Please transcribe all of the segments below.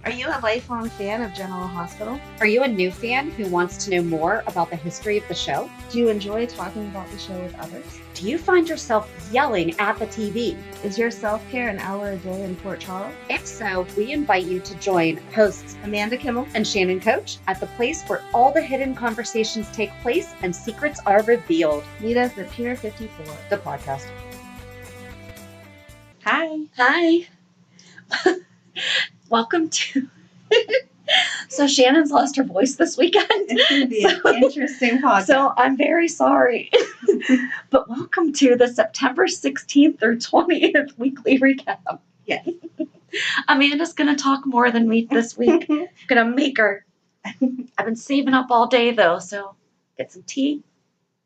Are you a lifelong fan of General Hospital? Are you a new fan who wants to know more about the history of the show? Do you enjoy talking about the show with others? Do you find yourself yelling at the TV? Is your self-care an hour a day in Port Charles? If so, we invite you to join hosts Amanda Kimmel and Shannon Coach at the place where all the hidden conversations take place and secrets are revealed. Meet us at Pier 54, the podcast. Hi. Welcome to... So Shannon's lost her voice this weekend. It's going to be an interesting podcast. So I'm very sorry. But welcome to the September 16th through 20th weekly recap. Yes. Amanda's going to talk more than me this week. I'm going to make her. I've been saving up all day, though, so get some tea.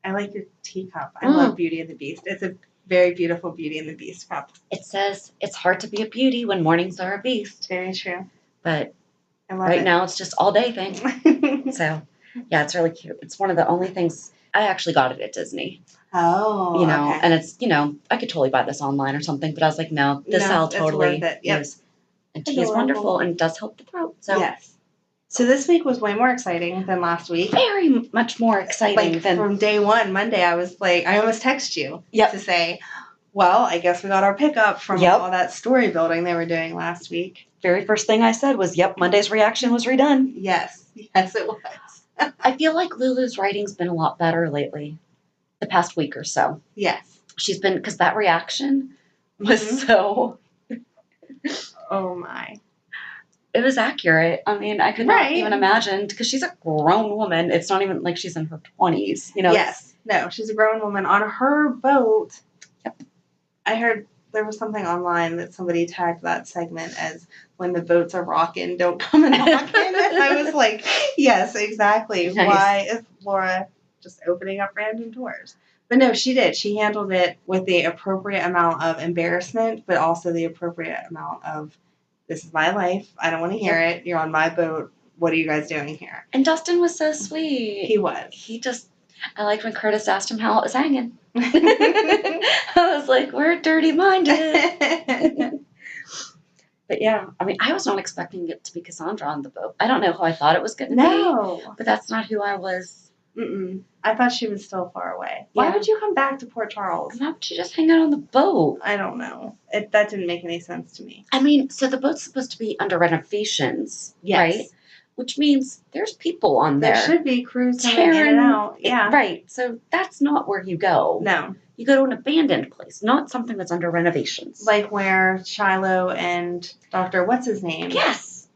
I like your teacup. I love Beauty and the Beast. It's a very beautiful Beauty and the Beast cup. It says it's hard to be a beauty when mornings are a beast. Very true. But right now it's just all day thing. So, yeah, it's really cute. It's one of the only things I actually got it at Disney. Oh, okay. And it's, I could totally buy this online or something, but I was like, no, I'll totally use. And tea is wonderful and it does help the throat. So yes. So this week was way more exciting than last week. Very much more exciting than from day one, Monday. I was like, I almost texted you to say, well, I guess we got our pickup from all that story building they were doing last week. Very first thing I said was, Monday's reaction was redone. Yes, it was. I feel like Lulu's writing's been a lot better lately, the past week or so. Yes. She's been, because that reaction was so... Oh, my. It was accurate. I mean, I could not even imagine, because she's a grown woman. It's not even like she's in her 20s, Yes. No, she's a grown woman on her boat. Yep. I heard there was something online that somebody tagged that segment as when the boats are rocking, don't come and knock in. And I was like, yes, exactly. Nice. Why is Laura just opening up random doors? But no, she did. She handled it with the appropriate amount of embarrassment, but also the appropriate amount of, this is my life. I don't want to hear it. You're on my boat. What are you guys doing here? And Dustin was so sweet. He was. I liked when Curtis asked him how it was hanging. I was like, we're dirty-minded. But yeah, I mean, I was not expecting it to be Cassandra on the boat. I don't know who I thought it was going to be. But that's not who I was. I thought she was still far away. Why would you come back to Port Charles? Why would you just hang out on the boat? I don't know. That didn't make any sense to me. I mean, so the boat's supposed to be under renovations, right? Which means there's people on there. There should be crews coming in and out. Yeah. Right. So that's not where you go. No. You go to an abandoned place, not something that's under renovations. Like where Shiloh and Dr. What's his name? Yes.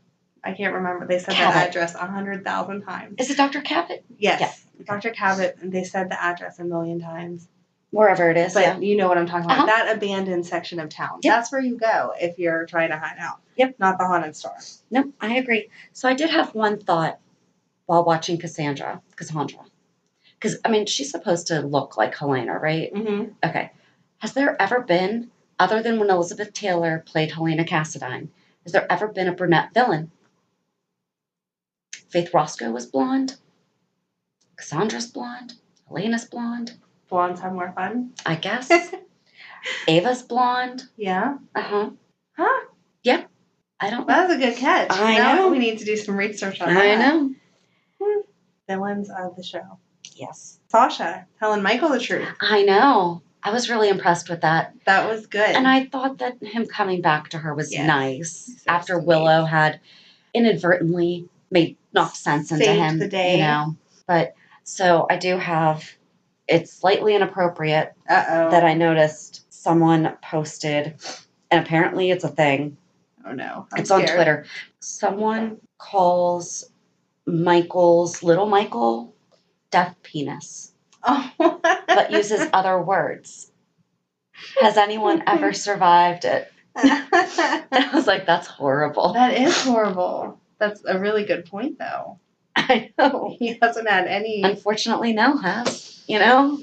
I can't remember. They said that address 100,000 times. Is it Dr. Cabot? Yes. Dr. Cabot, and they said the address a million times. Wherever it is. But you know what I'm talking about. That abandoned section of town. Yep. That's where you go if you're trying to hide out. Yep. Not the haunted store. Nope, I agree. So I did have one thought while watching Cassandra. Because, I mean, she's supposed to look like Helena, right? Mm-hmm. Okay. Has there ever been, other than when Elizabeth Taylor played Helena Cassadine, has there ever been a brunette villain? Faith Roscoe was blonde. Cassandra's blonde. Helena's blonde. Blondes have more fun. I guess. Ava's blonde. Yeah. Uh-huh. Huh? Yep. I don't know. That was a good catch. I know. know. We need to do some research on that. I know. Villains of the show. Yes. Sasha telling Michael the truth. I know. I was really impressed with that. That was good. And I thought that him coming back to her was nice. So after sweet. Willow had inadvertently knocked sense into him. The day. But so I do have, it's slightly inappropriate Uh-oh. that I noticed someone posted, and apparently it's a thing. Oh no. It's on Twitter. Someone calls little Michael, deaf penis. Oh. But uses other words. Has anyone ever survived it? And I was like, that's horrible. That is horrible. That's a really good point, though. I know. He hasn't had any. Unfortunately, Nell has. Yep.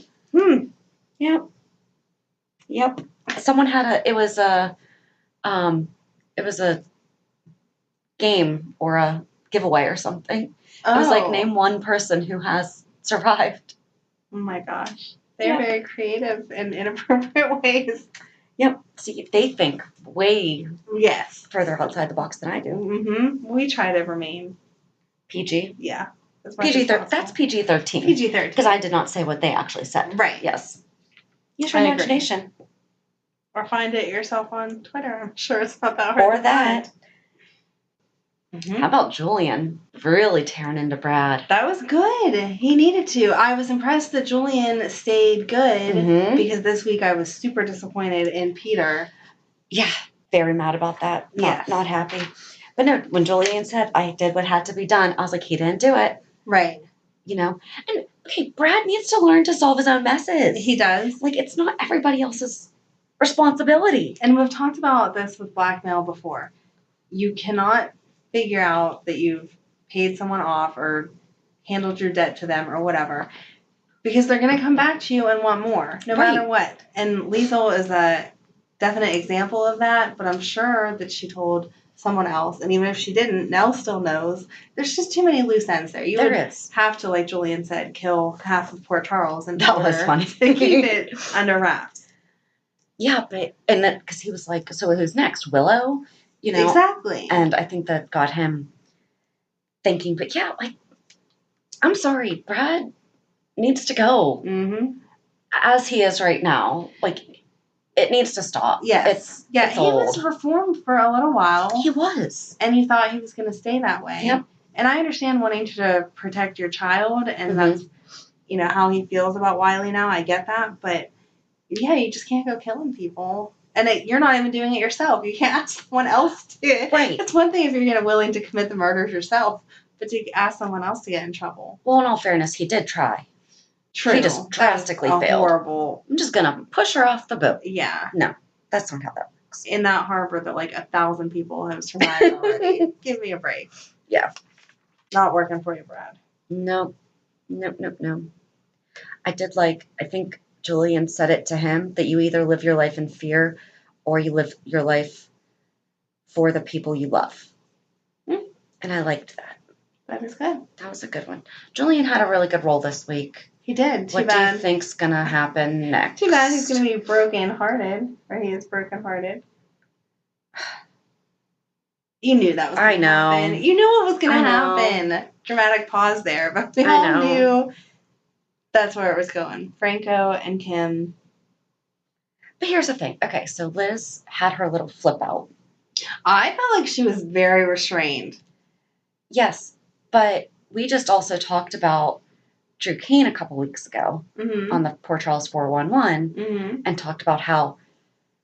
Someone had it was a game or a giveaway or something. Oh. It was like, name one person who has survived. Oh my gosh. They're very creative in inappropriate ways. Yep. See, they think way Yes. further outside the box than I do. Mm-hmm. We try to remain PG. Yeah. That's PG-13. PG-13. Because I did not say what they actually said. Right. Yes. Use your imagination. Or find it yourself on Twitter. I'm sure it's not that hard. Or that. Mm-hmm. How about Julian really tearing into Brad? That was good. He needed to. I was impressed that Julian stayed good because this week I was super disappointed in Peter. Yeah, very mad about that. Not happy. But no, when Julian said, I did what had to be done, I was like, he didn't do it. Right. You know? And, okay, Brad needs to learn to solve his own messes. He does. Like, it's not everybody else's responsibility. And we've talked about this with blackmail before. You cannot figure out that you've paid someone off or handled your debt to them or whatever because they're going to come back to you and want more no matter what. And Liesl is a definite example of that, but I'm sure that she told someone else, and even if she didn't, Nell still knows. There's just too many loose ends there. You would have to, like Julian said, kill half of Port Charles and that was funny to keep it under wraps. Yeah, but and then because he was like, so who's next? Willow, you know exactly. And I think that got him thinking. But yeah, like I'm sorry, Brad needs to go as he is right now. Like. It needs to stop. Yes. He was reformed for a little while. He was. And you thought he was going to stay that way. Yep. And I understand wanting to protect your child, and that's, how he feels about Wiley now. I get that. But, yeah, you just can't go killing people. And you're not even doing it yourself. You can't ask someone else to. Right. It's one thing if you're willing to commit the murders yourself, but to ask someone else to get in trouble. Well, in all fairness, he did try. True. He just drastically failed. Horrible. I'm just going to push her off the boat. Yeah. No, that's not how that works. In that harbor that 1,000 people have survived already. Give me a break. Yeah. Not working for you, Brad. Nope. I think Julian said it to him that you either live your life in fear or you live your life for the people you love. And I liked that. That is good. That was a good one. Julian had a really good role this week. He did. What do you think's gonna happen next? Too bad he's gonna be broken-hearted, or he is broken-hearted. You knew that was gonna happen. You knew what was gonna happen. Dramatic pause there, but we all knew that's where it was going. Franco and Kim. But here's the thing. Okay, so Liz had her little flip out. I felt like she was very restrained. Yes, but we just also talked about Drew Kane a couple weeks ago on the Port Charles 411 and talked about how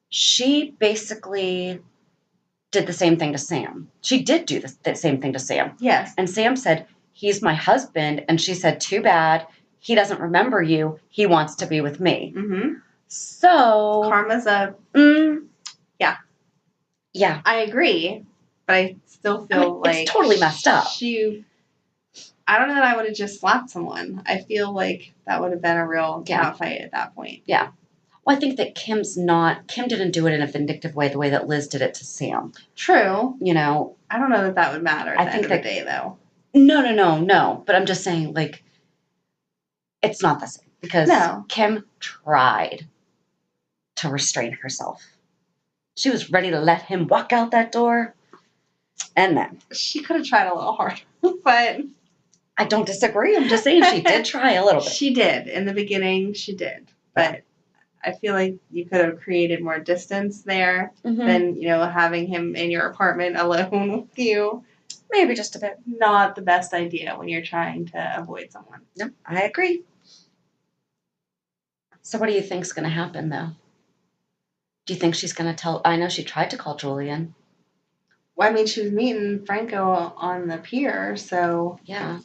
she basically did the same thing to Sam. She did do the same thing to Sam. Yes. And Sam said, he's my husband. And she said, too bad. He doesn't remember you. He wants to be with me. So. Karma's a. Yeah. Yeah. I agree. But I still feel like. It's totally messed up. I don't know that I would have just slapped someone. I feel like that would have been a real fight at that point. Yeah. Well, I think that Kim didn't do it in a vindictive way the way that Liz did it to Sam. True. I don't know that would matter at the end of the day, though. No. But I'm just saying, like, it's not the same. Because Kim tried to restrain herself. She was ready to let him walk out that door. And then. She could have tried a little harder, but. I don't disagree. I'm just saying she did try a little bit. She did. In the beginning, she did. But I feel like you could have created more distance there than, having him in your apartment alone with you. Maybe just a bit. Not the best idea when you're trying to avoid someone. No, I agree. So what do you think's going to happen, though? Do you think she's going to tell... I know she tried to call Julian. Well, I mean, she was meeting Franco on the pier, so... Yeah.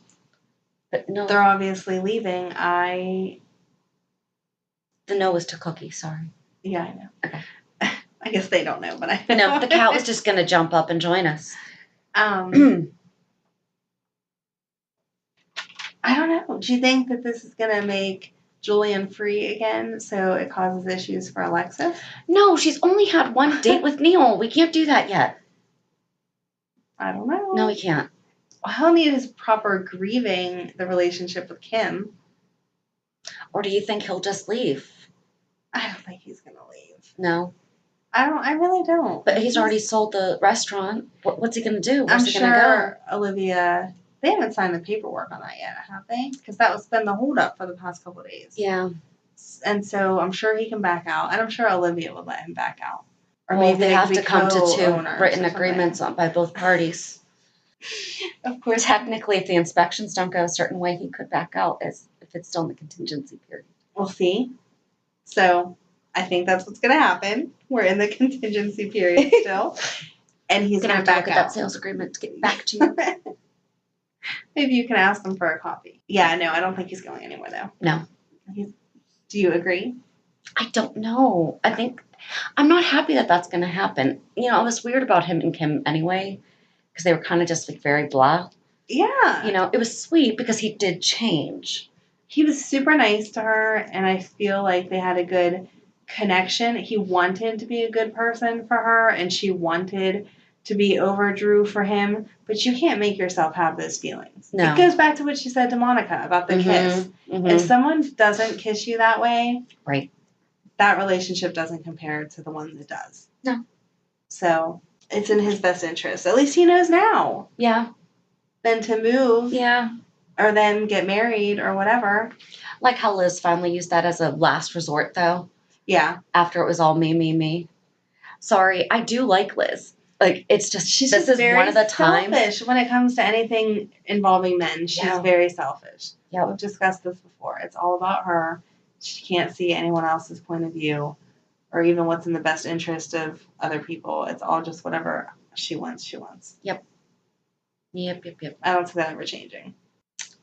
But no. They're obviously leaving. The no was to Cookie, sorry. Yeah, I know. Okay. I guess they don't know, but I know. No, the cat was just going to jump up and join us. I don't know. Do you think that this is going to make Julian free again so it causes issues for Alexis? No, she's only had one date with Neil. We can't do that yet. I don't know. No, we can't. He'll need his proper grieving the relationship with Kim. Or do you think he'll just leave? I don't think he's going to leave. No? I really don't. But he's already sold the restaurant. What's he going to do? I'm Where's he going to sure Olivia, they haven't signed the paperwork on that yet, have they? Because that was been the holdup for the past couple of days. Yeah. And so I'm sure he can back out. And I'm sure Olivia would let him back out. Or Well, maybe they have could to be come to two co-owners written or something. agreements by both parties. Of course. Technically, if the inspections don't go a certain way, he could back out as if it's still in the contingency period. We'll see. So I think that's what's going to happen. We're in the contingency period still. And he's going to back look out. At that sales agreement to get back to you. Maybe you can ask him for a copy. Yeah, no, I don't think he's going anywhere, though. No. Do you agree? I don't know. I think I'm not happy that that's going to happen. You know, it was weird about him and Kim anyway, because they were kind of just like very blah. Yeah. You know, it was sweet because he did change. He was super nice to her, and I feel like they had a good connection. He wanted to be a good person for her, and she wanted to be over Drew for him, but you can't make yourself have those feelings. No. It goes back to what she said to Monica about the kiss. Mm-hmm. If someone doesn't kiss you that way, right, that relationship doesn't compare to the one that does. No. So it's in his best interest. At least he knows now. Yeah. Than to move. Yeah. Or then get married or whatever. Like how Liz finally used that as a last resort, though. Yeah. After it was all me. Sorry, I do like Liz. Like, it's just, she's this just is one of the times. Selfish when it comes to anything involving men. She's very selfish. Yeah. We've discussed this before. It's all about her. She can't see anyone else's point of view or even what's in the best interest of other people. It's all just whatever she wants. Yep. I don't see that ever changing.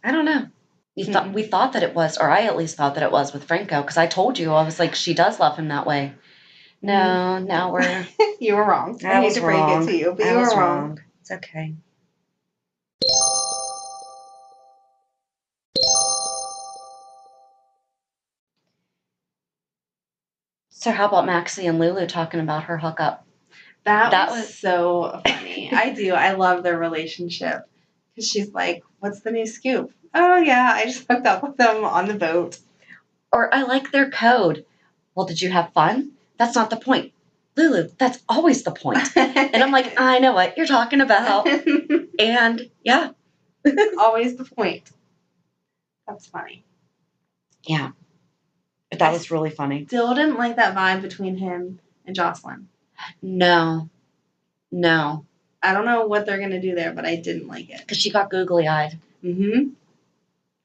I don't know. We thought that it was, or I at least thought that it was with Franco, because I told you, I was like, she does love him that way. No, now we're... You were wrong. I hate to break it to you, but you were wrong. It's okay. So how about Maxie and Lulu talking about her hookup? That was so funny. I do. I love their relationship. Because she's like, what's the new scoop? Oh, yeah, I just hooked up with them on the boat. Or I like their code. Well, did you have fun? That's not the point. Lulu, that's always the point. And I'm like, I know what you're talking about. And yeah. Always the point. That's funny. Yeah. That was really funny. Still didn't like that vibe between him and Jocelyn. No. I don't know what they're going to do there, but I didn't like it. Because she got googly-eyed. Mm-hmm.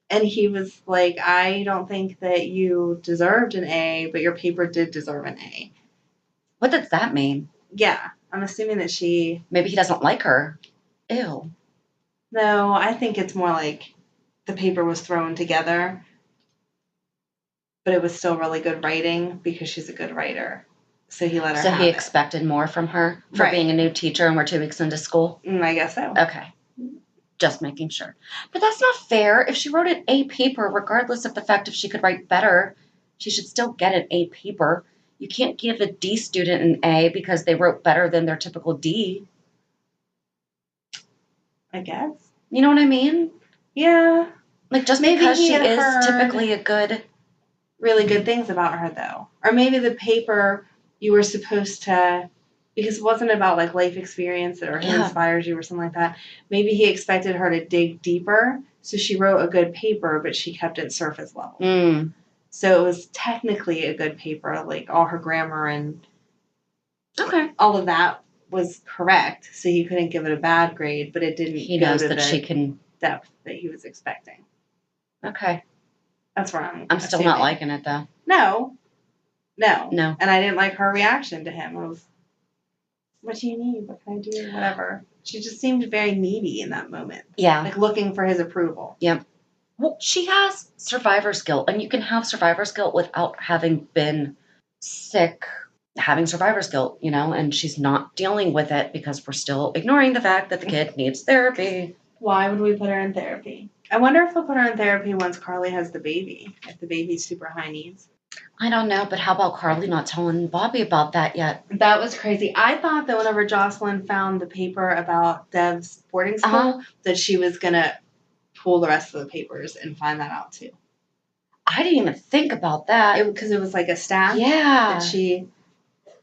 And he was like, I don't think that you deserved an A, but your paper did deserve an A. What does that mean? Yeah. I'm assuming that she... Maybe he doesn't like her. Ew. No, I think it's more like the paper was thrown together, but it was still really good writing because she's a good writer. So he let her have he it. Expected more from her for being a new teacher and we're 2 weeks into school? I guess so. Okay. Just making sure. But that's not fair. If she wrote an A paper, regardless of the fact if she could write better, she should still get an A paper. You can't give a D student an A because they wrote better than their typical D. I guess. You know what I mean? Yeah. Like, just maybe because she is typically a good... Really good things about her, though. Or maybe the paper you were supposed to... Because it wasn't about, like, life experience or who inspires you or something like that. Maybe he expected her to dig deeper, so she wrote a good paper, but she kept it surface level. Mm. So it was technically a good paper. Like, all her grammar and all of that was correct, so he couldn't give it a bad grade, but it didn't He go knows to that the she can... depth that he was expecting. Okay. That's where I'm still not liking it, though. No. No. And I didn't like her reaction to him. It was, what do you need? What can I do? Whatever. She just seemed very needy in that moment. Yeah. Like looking for his approval. Yep. Well, she has survivor's guilt, and you can have survivor's guilt without having been sick, having survivor's guilt, you know, and she's not dealing with it because we're still ignoring the fact that the kid needs therapy. Why would we put her in therapy? I wonder if they'll put her in therapy once Carly has the baby, if the baby's super high needs. I don't know, but how about Carly not telling Bobby about that yet? That was crazy. I thought that whenever Jocelyn found the paper about Dev's boarding school, that she was going to pull the rest of the papers and find that out too. I didn't even think about that. Because it was like a staff. Yeah. That she...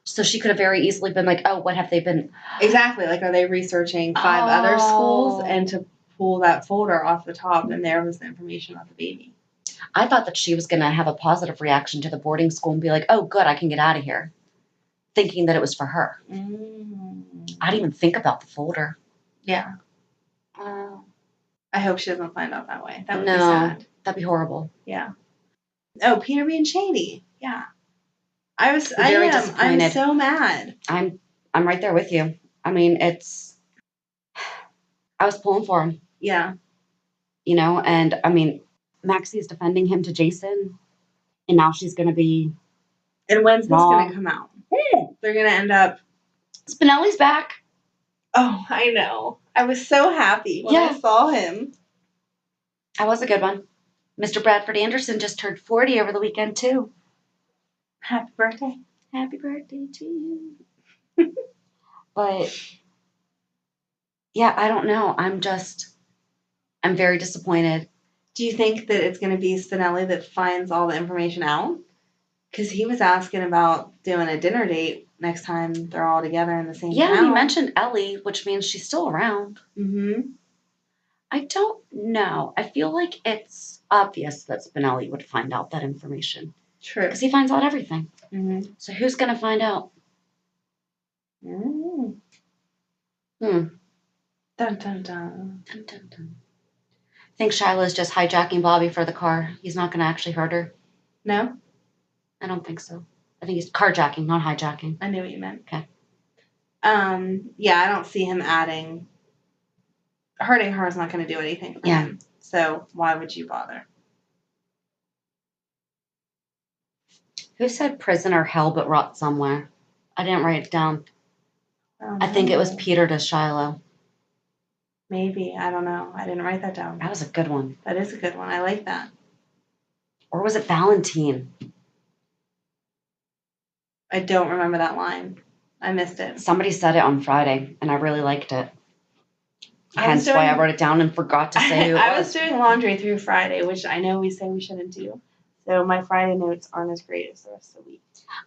So she could have very easily been like, oh, what have they been? Exactly. Like, are they researching 5 other schools Oh. and to pull that folder off the top, and there was the information about the baby? I thought that she was going to have a positive reaction to the boarding school and be like, oh, good, I can get out of here. Thinking that it was for her. I didn't even think about the folder. Yeah. Oh. I hope she doesn't find out that way. That would No, be sad. That'd be horrible. Yeah. Oh, Peter being shady. Yeah. I'm I'm so mad. I'm right there with you. I mean, I was pulling for him. Yeah. You know, and I mean, Maxie is defending him to Jason, and now she's going to be. And when's this going to come out? They're going to end up. Spinelli's back. Oh, I know. I was so happy when I saw him. That was a good one. Mr. Bradford Anderson just turned 40 over the weekend, too. Happy birthday. Happy birthday to you. But, yeah, I don't know. I'm very disappointed. Do you think that it's going to be Spinelli that finds all the information out? Because he was asking about doing a dinner date next time they're all together in the same town. Yeah, he mentioned Ellie, which means she's still around. Mm-hmm. I don't know. I feel like it's obvious that Spinelli would find out that information. True. Because he finds out everything. Mm-hmm. So who's going to find out? Mm. Hmm. Dun, dun, dun. Dun, dun, dun. I think Shiloh's just hijacking Bobby for the car. He's not going to actually hurt her. No? I don't think so. I think he's carjacking, not hijacking. I knew what you meant. Okay. Yeah, I don't see him adding. Hurting her is not going to do anything for him. So why would you bother? Who said prison or hell but rot somewhere? I didn't write it down. I think it was Peter to Shiloh. Maybe. I don't know. I didn't write that down. That was a good one. That is a good one. I like that. Or was it Valentine? I don't remember that line. I missed it. Somebody said it on Friday, and I really liked it. Hence why I wrote it down and forgot to say who it was. I was doing laundry through Friday, which I know we say we shouldn't do. So my Friday notes aren't as great as the rest of the week.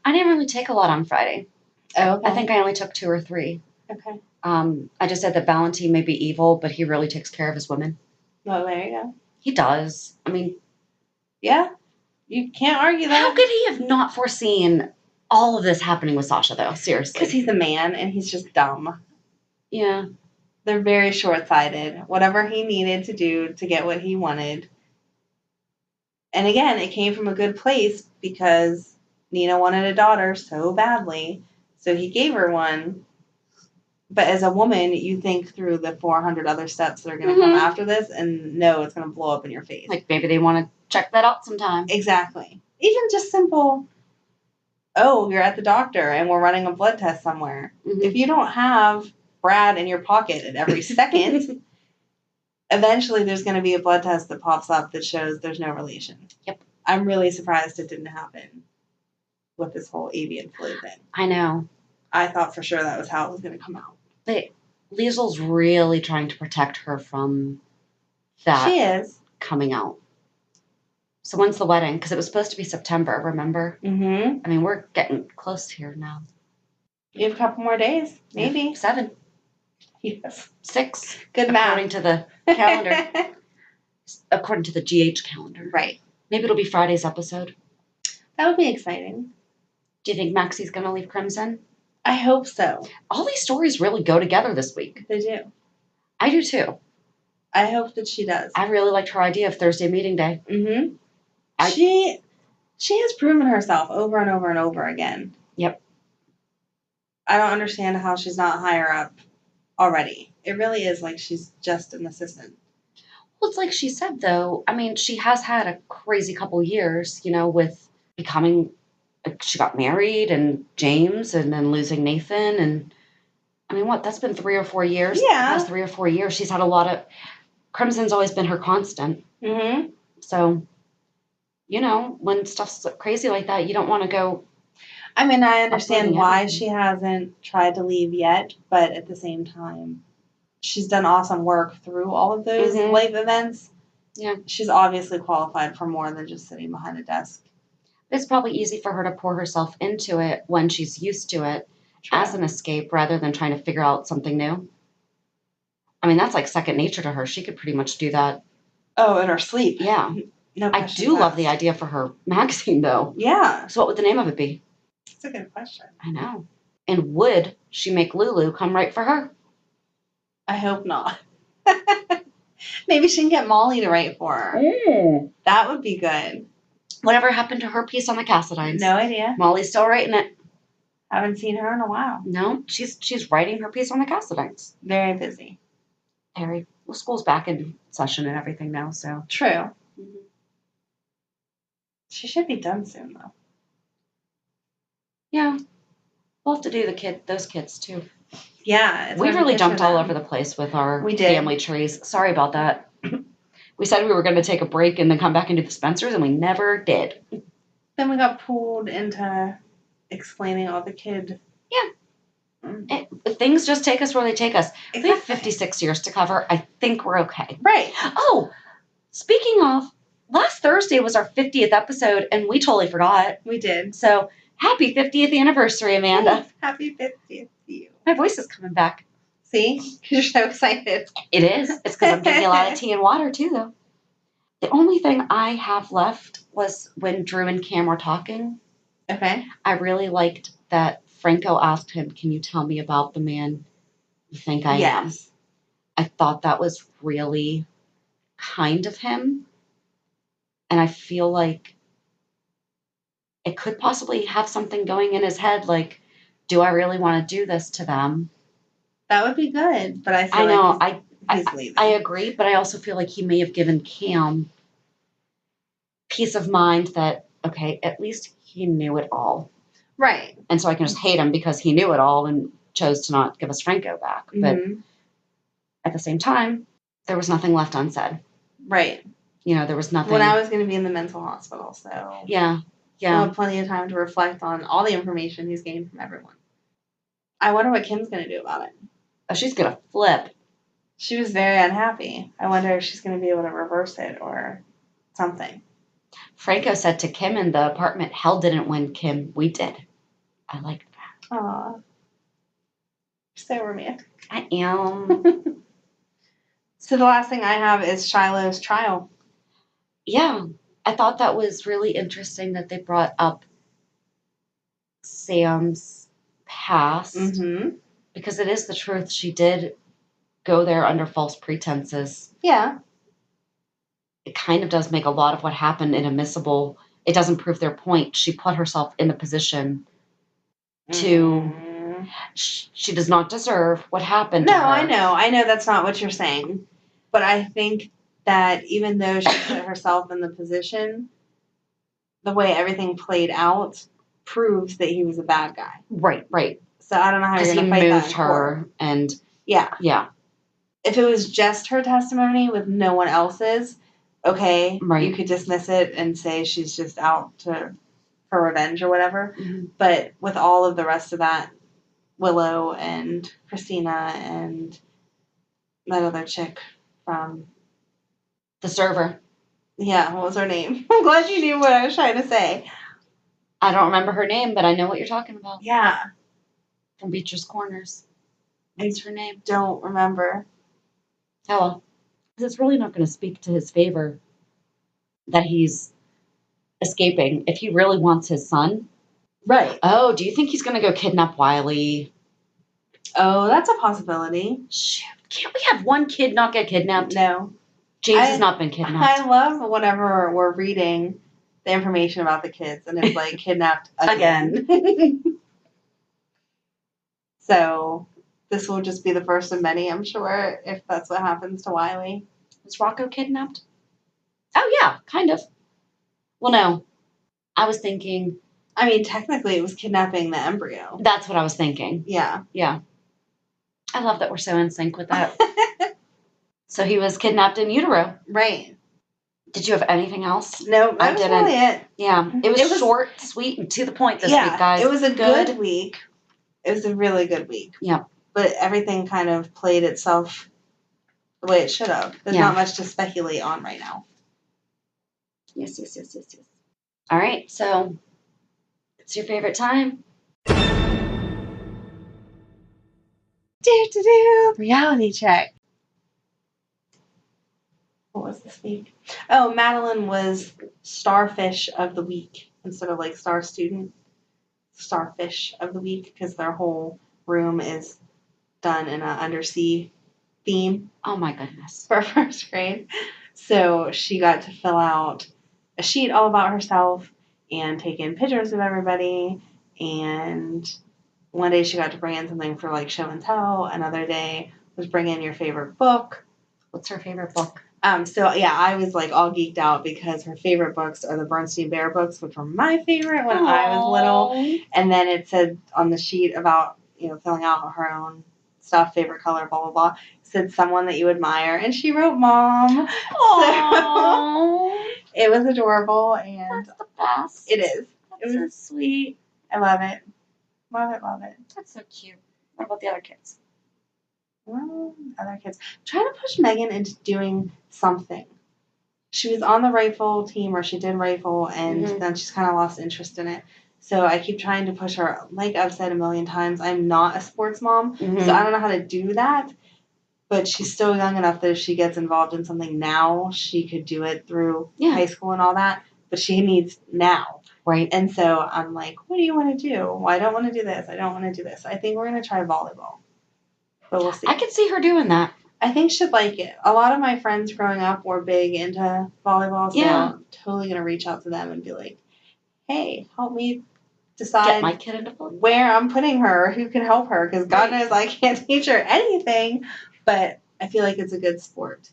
I didn't really take a lot on Friday. Oh, okay. I think I only took 2 or 3. Okay. I just said that Valentine may be evil, but he really takes care of his women. Well, there you go. He does. I mean... Yeah. You can't argue that. How could he have not foreseen all of this happening with Sasha, though? Seriously. Because he's a man, and he's just dumb. Yeah. They're very short-sighted. Whatever he needed to do to get what he wanted. And again, it came from a good place because Nina wanted a daughter so badly. So he gave her one. But as a woman, you think through the 400 other steps that are going to come after this, and no, it's going to blow up in your face. Like maybe they want to check that out sometime. Exactly. Even just simple, oh, you're at the doctor and we're running a blood test somewhere. Mm-hmm. If you don't have Brad in your pocket at every second, eventually there's going to be a blood test that pops up that shows there's no relation. Yep. I'm really surprised it didn't happen with this whole avian flu thing. I know. I thought for sure that was how it was going to come out. But Liesel's really trying to protect her from that. She is. Coming out. So when's the wedding? Because it was supposed to be September, remember? Mm-hmm. I mean, we're getting close here now. You have a couple more days, maybe. Yeah, 7. Yes. 6. Good math. According to the calendar. According to the GH calendar. Right. Maybe it'll be Friday's episode. That would be exciting. Do you think Maxie's going to leave Crimson? I hope so. All these stories really go together this week. They do. I do too. I hope that she does. I really liked her idea of Thursday meeting day. Mm-hmm. She has proven herself over and over and over again. Yep. I don't understand how she's not higher up already. It really is like she's just an assistant. Well, it's like she said, though. I mean, she has had a crazy couple years, you know, with becoming... She got married and James and then losing Nathan. And, I mean, that's been 3 or 4 years? Yeah. The past 3 or 4 years, she's had a lot of... Crimson's always been her constant. Mm-hmm. So, you know, when stuff's crazy like that, you don't want to go... I mean, I understand why she hasn't tried to leave yet, but at the same time, she's done awesome work through all of those life events. Yeah. She's obviously qualified for more than just sitting behind a desk. It's probably easy for her to pour herself into it when she's used to it as an escape rather than trying to figure out something new. I mean, that's like second nature to her. She could pretty much do that. Oh, in her sleep. Yeah. No I questions do love the asked. idea for her magazine, though. Yeah. So what would the name of it be? That's a good question. I know. And would she make Lulu come write for her? I hope not. Maybe she can get Molly to write for her. That would be good. Whatever happened to her piece on the Cassidines? No idea. Molly's still writing it. Haven't seen her in a while. No, she's writing her piece on the Cassidines. Very busy. Well, school's back in session and everything now, so. True. Mm-hmm. She should be done soon, though. Yeah. We'll have to do those kids, too. Yeah. We really jumped all over the place with our family trees. Sorry about that. We said we were going to take a break and then come back and do the Spencers, and we never did. Then we got pulled into explaining all the kid. Yeah. Things just take us where they take us. Exactly. We have 56 years to cover. I think we're okay. Right. Oh, speaking of, last Thursday was our 50th episode, and we totally forgot. We did. So, happy 50th anniversary, Amanda. Happy 50th to you. My voice is coming back. See? Because you're so excited. It is. It's because I'm drinking a lot of tea and water, too, though. The only thing I have left was when Drew and Cam were talking. Okay. I really liked that Franco asked him, "Can you tell me about the man you think I am?" I thought that was really kind of him. And I feel like it could possibly have something going in his head, like, do I really want to do this to them? That would be good, but I feel he's leaving. I agree, but I also feel like he may have given Cam peace of mind that, okay, at least he knew it all. Right. And so I can just hate him because he knew it all and chose to not give us Franco back. But at the same time, there was nothing left unsaid. Right. You know, there was nothing. When I was going to be in the mental hospital, so. Yeah. We'll have plenty of time to reflect on all the information he's gained from everyone. I wonder what Kim's going to do about it. Oh, she's going to flip. She was very unhappy. I wonder if she's going to be able to reverse it or something. Franco said to Kim in the apartment, "Hell didn't win, Kim. We did." I liked that. Aw. So romantic. I am. So the last thing I have is Shiloh's trial. Yeah. I thought that was really interesting that they brought up Sam's past. Mm-hmm. Because it is the truth. She did go there under false pretenses. Yeah. It kind of does make a lot of what happened inadmissible. It doesn't prove their point. She put herself in the position to... She does not deserve what happened to her. No, I know that's not what you're saying. But I think that even though she put herself in the position, the way everything played out proves that he was a bad guy. Right. So I don't know how you're going to fight that. Because he moved her and... Yeah. If it was just her testimony with no one else's, okay, right. You could dismiss it and say she's just out for revenge or whatever. Mm-hmm. But with all of the rest of that, Willow and Christina and that other chick from... The server. Yeah, what was her name? I'm glad you knew what I was trying to say. I don't remember her name, but I know what you're talking about. Yeah. From Beecher's Corners. What's her name? Don't remember. Oh, well. It's really not going to speak to his favor that he's escaping if he really wants his son. Right. Oh, do you think he's going to go kidnap Wiley? Oh, that's a possibility. Shoot. Can't we have one kid not get kidnapped? No. James has not been kidnapped. I love whenever we're reading the information about the kids and it's like kidnapped again. So this will just be the first of many, I'm sure, if that's what happens to Wiley. Was Rocco kidnapped? Oh, yeah, kind of. Well, no. I was thinking... I mean, technically it was kidnapping the embryo. That's what I was thinking. Yeah. I love that we're so in sync with that. So he was kidnapped in utero. Right. Did you have anything else? No, that was really it. Yeah. It was short, sweet, and to the point this week, guys. It was a good week. It was a really good week. Yeah. But everything kind of played itself the way it should have. There's not much to speculate on right now. Yes. All right, so it's your favorite time. Reality check. What was this week? Oh, Madeline was Starfish of the Week instead of like Star Student. Starfish of the Week because their whole room is done in an undersea theme Oh my goodness. for first grade. So she got to fill out a sheet all about herself and take in pictures of everybody. And one day she got to bring in something for like show and tell. Another day was bring in your favorite book. What's her favorite book? So yeah, I was like all geeked out because her favorite books are the Bernstein Bear books, which were my favorite when I was little. And then it said on the sheet about, filling out her own stuff, favorite color, blah, blah, blah. It said someone that you admire. And she wrote Mom. Aww. So it was adorable. And That's the best. it is. That's so sweet. I love it. Love it, love it. That's so cute. What about the other kids? Well, other kids. Trying to push Megan into doing something. She was on the rifle team, or she did rifle, and then she's kind of lost interest in it. So I keep trying to push her. Like I've said a million times, I'm not a sports mom, so I don't know how to do that. But she's still young enough that if she gets involved in something now, she could do it through high school and all that. But she needs now. Right. And so I'm like, what do you want to do? Well, I don't want to do this. I don't want to do this. I think we're going to try volleyball. But we'll see. I could see her doing that. I think she'd like it. A lot of my friends growing up were big into volleyball, so I'm totally going to reach out to them and be like, hey, help me decide get my kid into volleyball. Where I'm putting her, who can help her, because God knows I can't teach her anything, but I feel like it's a good sport.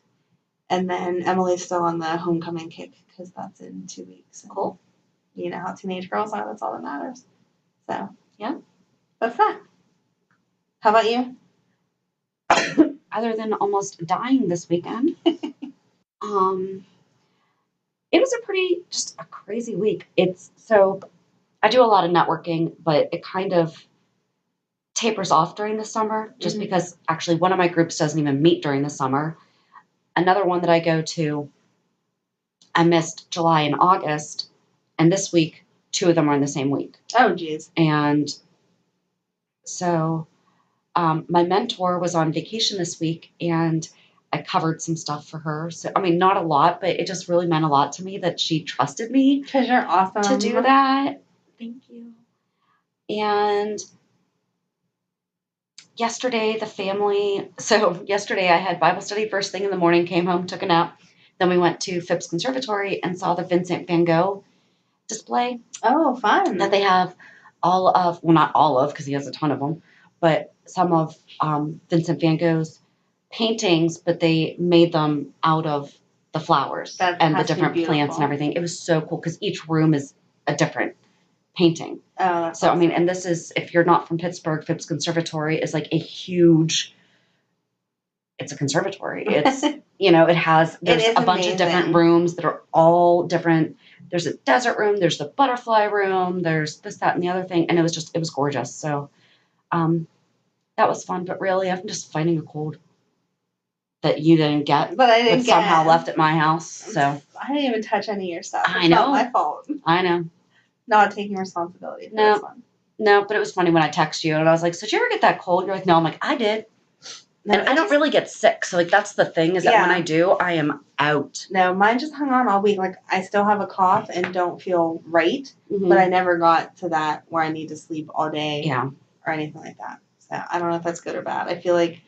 And then Emily's still on the homecoming kick because that's in 2 weeks. And cool. You know how teenage girls are. That's all that matters. So, yeah. That's that. How about you? Other than almost dying this weekend, it was just a crazy week. I do a lot of networking, but it kind of tapers off during the summer just because actually one of my groups doesn't even meet during the summer. Another one that I go to, I missed July and August, and this week, 2 of them are in the same week. Oh, geez. And so my mentor was on vacation this week, and I covered some stuff for her. So, I mean, not a lot, but it just really meant a lot to me that she trusted me. Because you're awesome. To do that. Thank you. And yesterday, yesterday I had Bible study first thing in the morning, came home, took a nap. Then we went to Phipps Conservatory and saw the Vincent van Gogh display. Oh, fun. That they have not all of, because he has a ton of them, but some of Vincent van Gogh's paintings, but they made them out of the flowers and the different plants and everything. It was so cool because each room is a different painting. Oh, that's so awesome. I mean, and this is, if you're not from Pittsburgh, Phipps Conservatory is like it's a conservatory. It's, there's a bunch of different rooms that are all different. There's a desert room, there's the butterfly room, there's this, that, and the other thing. And it was gorgeous. So that was fun. But really, I'm just fighting a cold that you didn't get, but I didn't somehow left at my house. So I didn't even touch any of your stuff. It's I know. Not my fault. I know. Not taking responsibility for this one. No, but it was funny when I texted you and I was like, so did you ever get that cold? You're like, no. I'm like, I did. No, and I don't really get sick. So, like, that's the thing is that when I do, I am out. No, mine just hung on all week. Like, I still have a cough and don't feel right, but I never got to that where I need to sleep all day or anything like that. So, I don't know if that's good or bad. I feel like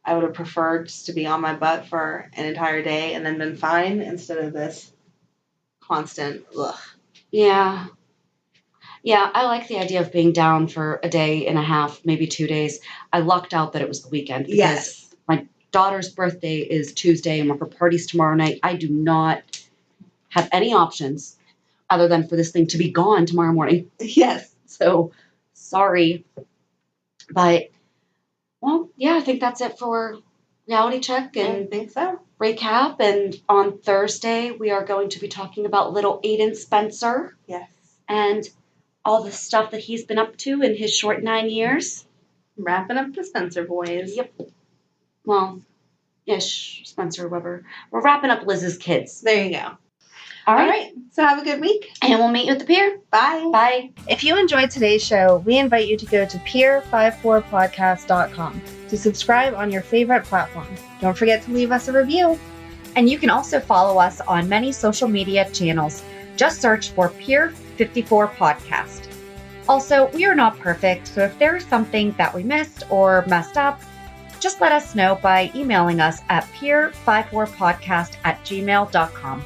I would have preferred just to be on my butt for an entire day and then been fine instead of this constant ugh. Yeah. Yeah, I like the idea of being down for a day and a half, maybe 2 days. I lucked out that it was the weekend because my daughter's birthday is Tuesday and her party's tomorrow night. I do not have any options other than for this thing to be gone tomorrow morning. Yes. So, sorry. But, well, yeah, I think that's it for reality check and I think so. Recap. And on Thursday, we are going to be talking about little Aiden Spencer. Yes. And all the stuff that he's been up to in his short 9 years. Wrapping up the Spencer boys. Yep. Well, ish, Spencer Weber. We're wrapping up Liz's kids. There you go. All All right. right. So have a good week. And we'll meet you at the pier. Bye. Bye. If you enjoyed today's show, we invite you to go to peer54podcast.com to subscribe on your favorite platform. Don't forget to leave us a review. And you can also follow us on many social media channels. Just search for Peer 54 Podcast. Also, we are not perfect, so if there is something that we missed or messed up, just let us know by emailing us at peer54podcast@gmail.com.